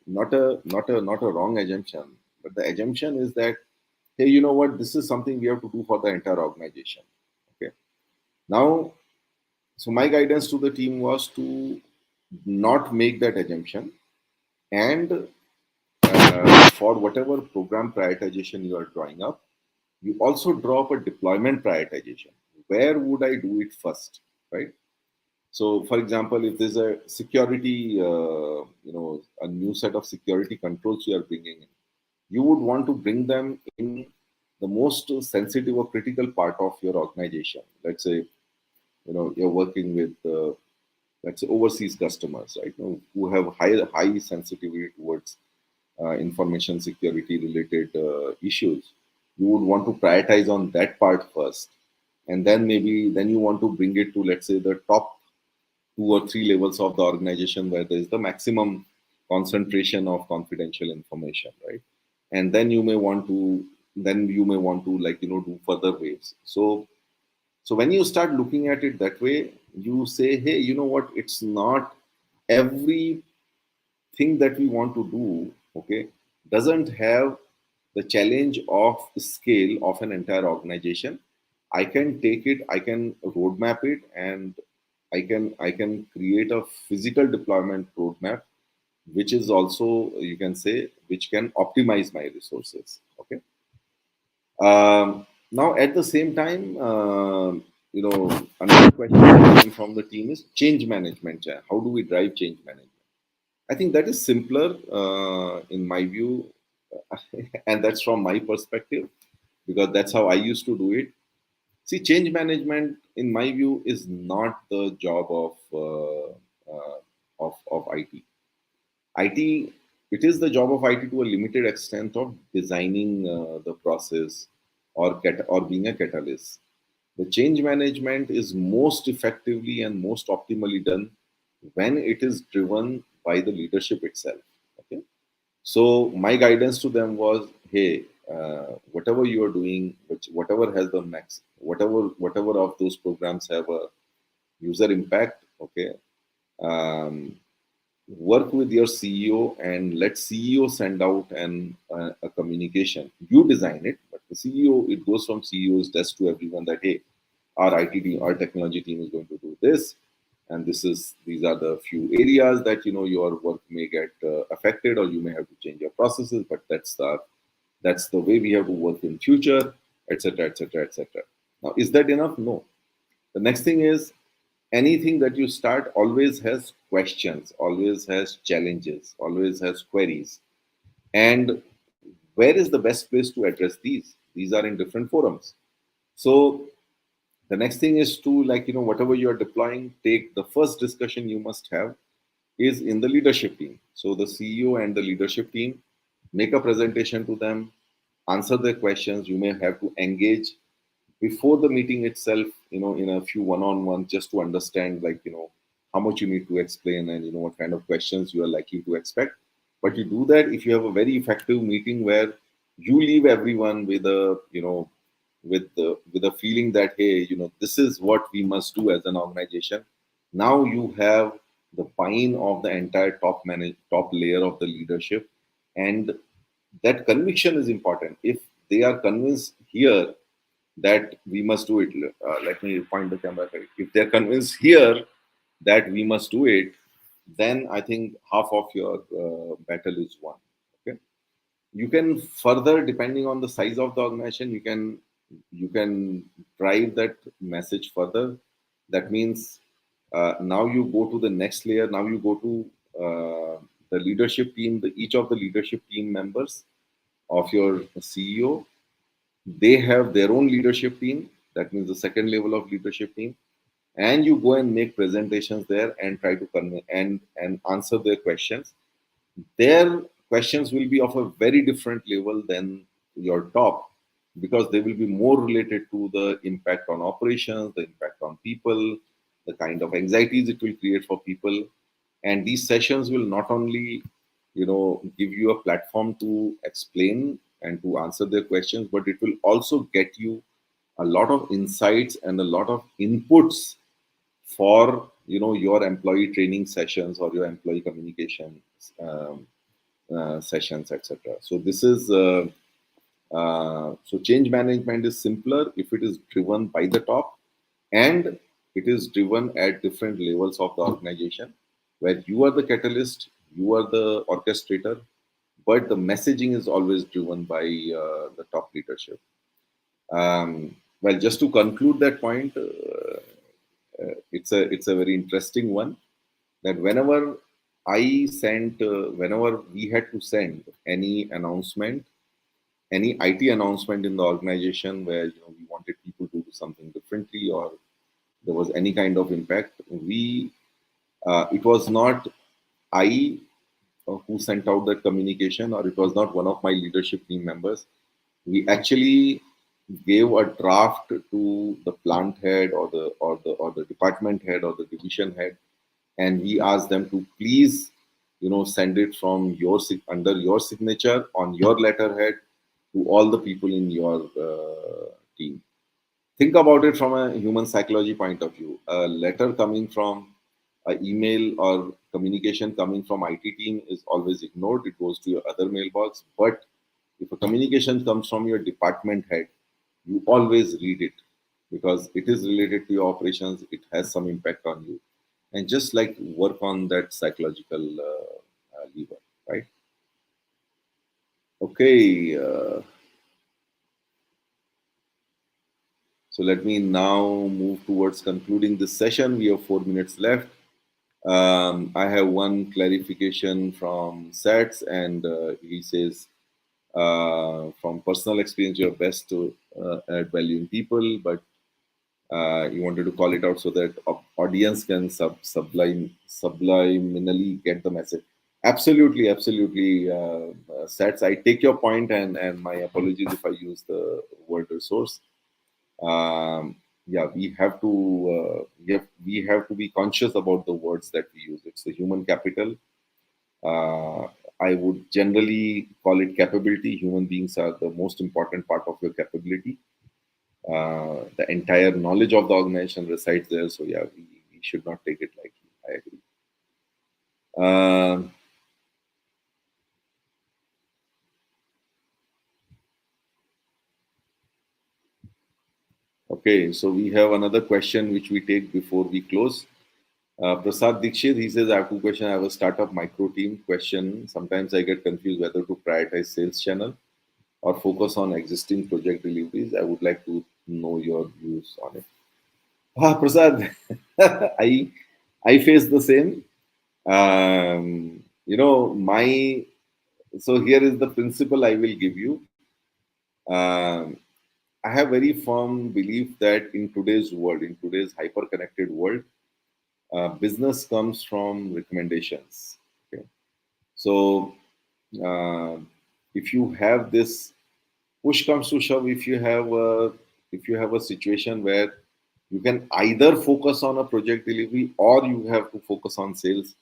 not a wrong assumption, but the assumption is that, hey, you know what, this is something we have to do for the entire organization. Okay. Now, so my guidance to the team was to not make that assumption, and for whatever program prioritization you are drawing up, you also draw up a deployment prioritization. Where would I do it first, right? So, for example, if there's a security, a new set of security controls you are bringing in, you would want to bring them in the most sensitive or critical part of your organization. Let's say, you're working with, let's say, overseas customers, right? Who have high sensitivity towards information security related issues. You would want to prioritize on that part first, and then then you want to bring it to, let's say, the top 2 or 3 levels of the organization where there is the maximum concentration of confidential information, right? And then you may want to do further waves. So So when you start looking at it that way, you say, hey, you know what? It's not every thing that we want to do, okay, doesn't have the challenge of scale of an entire organization. I can take it, I can roadmap it, and I can create a physical deployment roadmap, which is also, you can say, which can optimize my resources. Okay. Now, at the same time, another question coming from the team is change management. How do we drive change management? I think that is simpler in my view, and that's from my perspective because that's how I used to do it. See, change management, in my view, is not the job of IT. IT, it is the job of IT to a limited extent of designing the process or being a catalyst. The change management is most effectively and most optimally done when it is driven by the leadership itself. Okay, so my guidance to them was, hey, whatever you are doing, whatever has the max, whatever of those programs have a user impact, okay, um, work with your CEO and let CEO send out a communication. You design it, but the CEO, it goes from CEO's desk to everyone that, hey, our IT team, our technology team is going to do this, and these are the few areas that your work may get affected, or you may have to change your processes, but that's the way we have to work in future, etc., etc., etc. Now, is that enough? No. The next thing is, anything that you start always has questions, always has challenges, always has queries. And where is the best place to address these? These are in different forums. So the next thing is to, like, whatever you are deploying, take the first discussion you must have is in the leadership team. So the CEO and the leadership team make a presentation to them, answer their questions. You may have to engage before the meeting itself, in a few one-on-one, just to understand, like, how much you need to explain, and what kind of questions you are likely to expect. But you do that if you have a very effective meeting where you leave everyone with a feeling that, hey, this is what we must do as an organization. Now you have the buy-in of the entire top layer of the leadership, and that conviction is important. If they are convinced here that we must do it. Let me point the camera correct. If they're convinced here that we must do it, then I think half of your battle is won. Okay. You can further, depending on the size of the organization, you can drive that message further. That means now you go to the next layer. Now you go to the leadership team, each of the leadership team members of your CEO. They have their own leadership team. That means the second level of leadership team, and you go and make presentations there and try to convey and answer their questions. Their questions will be of a very different level than your top, because they will be more related to the impact on operations, the impact on people, the kind of anxieties it will create for people. And these sessions will not only give you a platform to explain and to answer their questions, but it will also get you a lot of insights and a lot of inputs for your employee training sessions or your employee communication um, sessions, etc. So this is so change management is simpler if it is driven by the top, and it is driven at different levels of the organization, where you are the catalyst, you are the orchestrator, but the messaging is always driven by the top leadership. Well, just to conclude that point, it's a very interesting one, that whenever we had to send any announcement, any IT announcement in the organization where we wanted people to do something differently, or there was any kind of impact, we it was not I who sent out that communication, or it was not one of my leadership team members. We actually gave a draft to the plant head, or the department head, or the division head, and we asked them to please send it from under your signature on your letterhead to all the people in your team. Think about it from a human psychology point of view. A letter coming from an email or communication coming from IT team is always ignored. It goes to your other mailbox. But if a communication comes from your department head, you always read it because it is related to your operations. It has some impact on you, and just like work on that psychological lever, right? Okay. So let me now move towards concluding this session. We have 4 minutes left. I have one clarification from Sats, and he says, from personal experience, you're best to add value in people, but you wanted to call it out so that audience can subliminally get the message. Absolutely, absolutely, Sats. I take your point, and my apologies if I use the word resource. Yeah, we have to be conscious about the words that we use. It's the human capital. uh, I would generally call it capability. Human beings are the most important part of your capability. The entire knowledge of the organization resides there, so yeah, we should not take it lightly. I agree. uh, okay, so we have another question which we take before we close. Prasad Dikshit, he says, I have two questions. I have a startup micro team question. Sometimes I get confused whether to prioritize sales channel or focus on existing project deliveries. I would like to know your views on it. Prasad, I face the same. My so here is the principle I will give you. Um, I have very firm belief that in today's world, in today's hyper connected world, business comes from recommendations. Okay, so uh, if you have this push comes to shove, if you have a situation where you can either focus on a project delivery or you have to focus on sales,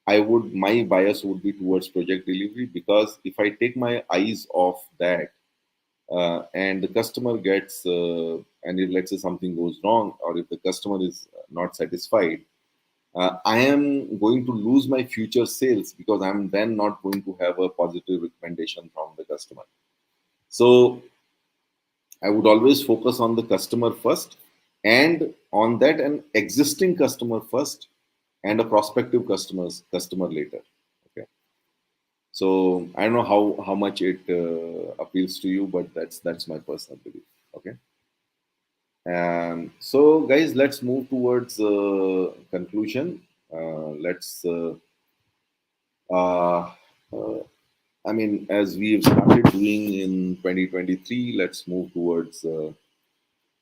my bias would be towards project delivery, because if I take my eyes off that, and the customer gets and if let's say something goes wrong, or if the customer is not satisfied, I am going to lose my future sales, because I'm then not going to have a positive recommendation from the customer. So I would always focus on the customer first, and on that, an existing customer first, and a prospective customer later. Okay, so I don't know how much it appeals to you, but that's my personal belief. Okay, so guys, let's move towards conclusion. Let's. Uh, uh, I mean, as we've started doing in 2023,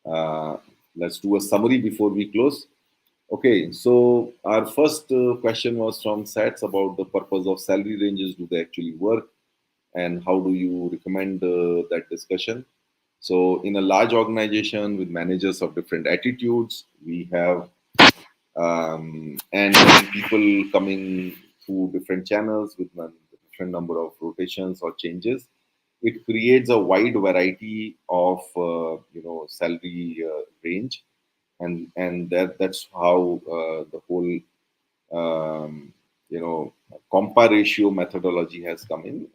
uh, let's do a summary before we close. Okay, so our first question was from Sats about the purpose of salary ranges. Do they actually work? And how do you recommend that discussion? So, in a large organization with managers of different attitudes, we have and people coming through different channels with a different number of rotations or changes. It creates a wide variety of salary range, and that's how the whole um, Compa ratio methodology has come in.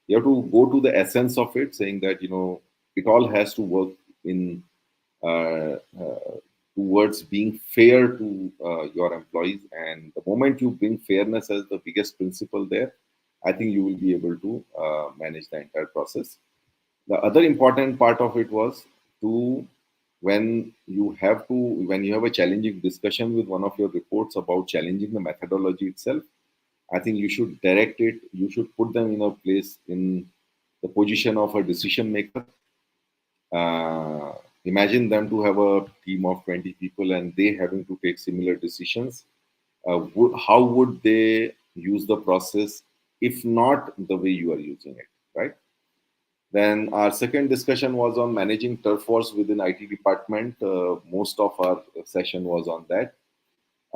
You have to go to the essence of it, saying that it all has to work in uh, uh, towards being fair to your employees. And the moment you bring fairness as the biggest principle there, I think you will be able to manage the entire process. The other important part of it was to when you have a challenging discussion with one of your reports about challenging the methodology itself, I think you should direct it. You should put them in a place in the position of a decision maker. uh, Imagine them to have a team of 20 people and they having to take similar decisions. How would they use the process if not the way you are using it, right? Then our second discussion was on managing turf wars within IT department. Most of our session was on that.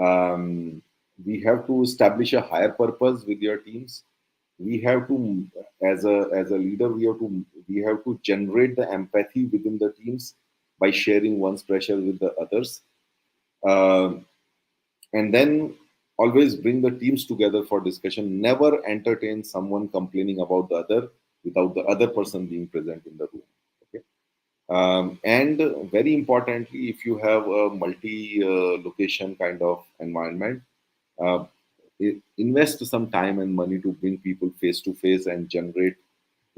Um, we have to establish a higher purpose with your teams. We have to, as a leader, we have to generate the empathy within the teams. by sharing one's pressure with the others. Um and then always bring the teams together for discussion. Never entertain someone complaining about the other without the other person being present in the room. Okay. And very importantly, if you have a multi location kind of environment, uh, invest some time and money to bring people face to face and generate,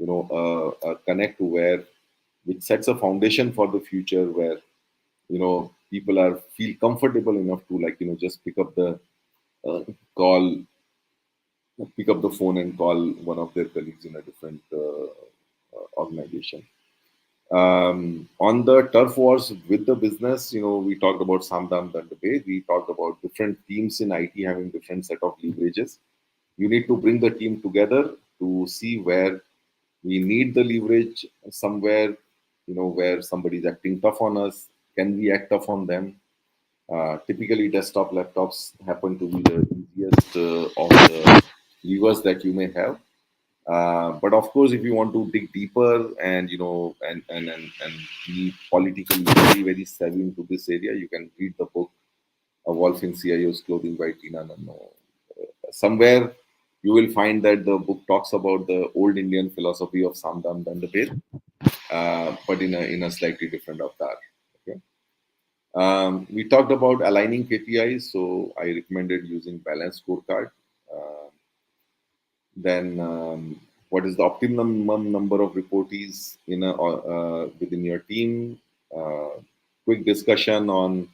a connect where which sets a foundation for the future where people are feel comfortable enough to, like, just uh, call pick up the phone and call one of their colleagues in a different organization. On the turf wars with the business, we talked about Samdam Dandabe. We talked about different teams in IT having different set of leverages. You need to bring the team together to see where we need the leverage somewhere, where somebody's acting tough on us. Can we act tough on them? Typically, desktop laptops happen to be the easiest of the levers that you may have. But of course, if you want to dig deeper and and be politically very very savvy into this area, you can read the book "A Wolf in CIO's Clothing" by Tina Nanno. Somewhere you will find that the book talks about the old Indian philosophy of Samdam Dandapet, but in a slightly different avatar. Okay. We talked about aligning KPIs, so I recommended using Balanced Scorecard. Uh, then, what is the optimum number of reportees within your team? Quick discussion on,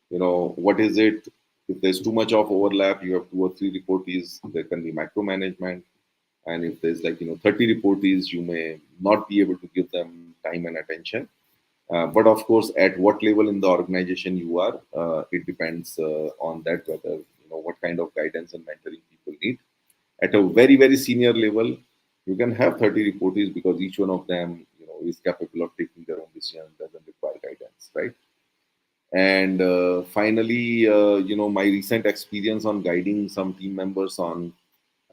what is it? If there's too much of overlap, you have 2 or 3 reportees. There can be micromanagement, and if there's, like, 30 reportees, you may not be able to give them time and attention. But of course, at what level in the organization you are, it depends on that, whether what kind of guidance and mentoring people need. At a very very senior level, you can have 30 reportees because each one of them is capable of taking their own decision, doesn't require guidance, right? And finally, my recent experience on guiding some team members on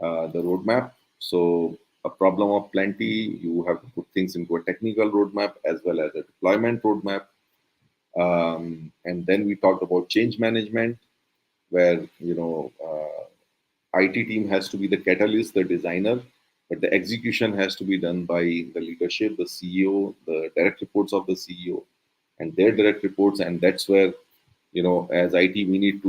the roadmap. So a problem of plenty, you have to put things into a technical roadmap as well as a deployment roadmap. And then we talked about change management, where IT team has to be the catalyst, the designer, but the execution has to be done by the leadership, the CEO, the direct reports of the CEO, and their direct reports. And that's where, as IT, we need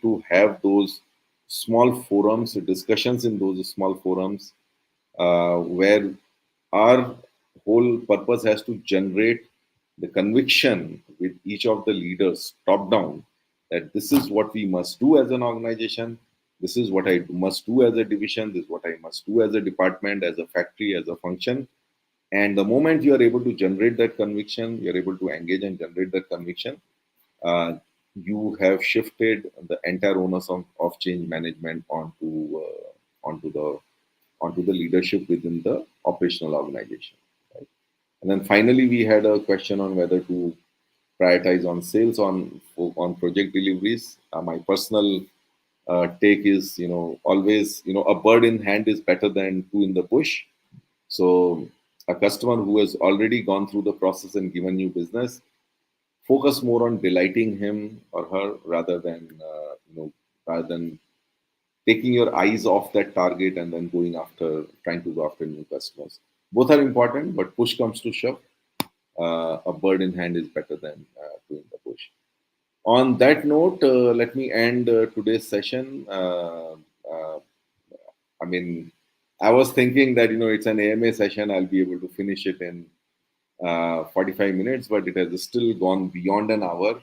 to have those small forums, discussions in those small forums, where our whole purpose has to generate the conviction with each of the leaders top down, that this is what we must do as an organization, this is what I must do as a division, this is what I must do as a department, as a factory, as a function. And the moment you are able to generate that conviction, you are able to engage and generate that conviction, uh, you have shifted the entire onus of change management onto the leadership within the operational organization. Right? And then finally, we had a question on whether to prioritize on sales on project deliveries. My personal take is, always, a bird in hand is better than two in the bush. So a customer who has already gone through the process and given you business, focus more on delighting him or her rather than taking your eyes off that target and then trying to go after new customers. Both are important, but push comes to shove, a bird in hand is better than two in the bush. On that note, let me end today's session. I mean, I was thinking that it's an AMA session. I'll be able to finish it in 45 minutes, but it has still gone beyond an hour.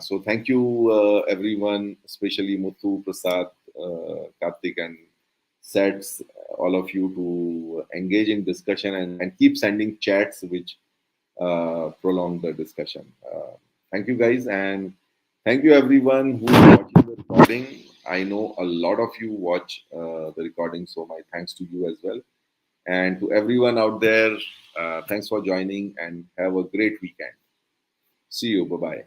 So thank you, everyone, especially Muthu, Prasad, Karthik, and Sets, all of you, to engage in discussion and keep sending chats which prolong the discussion. Thank you, guys, and thank you, everyone who is watching the recording. I know a lot of you watch the recording, so my thanks to you as well. And to everyone out there, thanks for joining and have a great weekend. See you. Bye bye.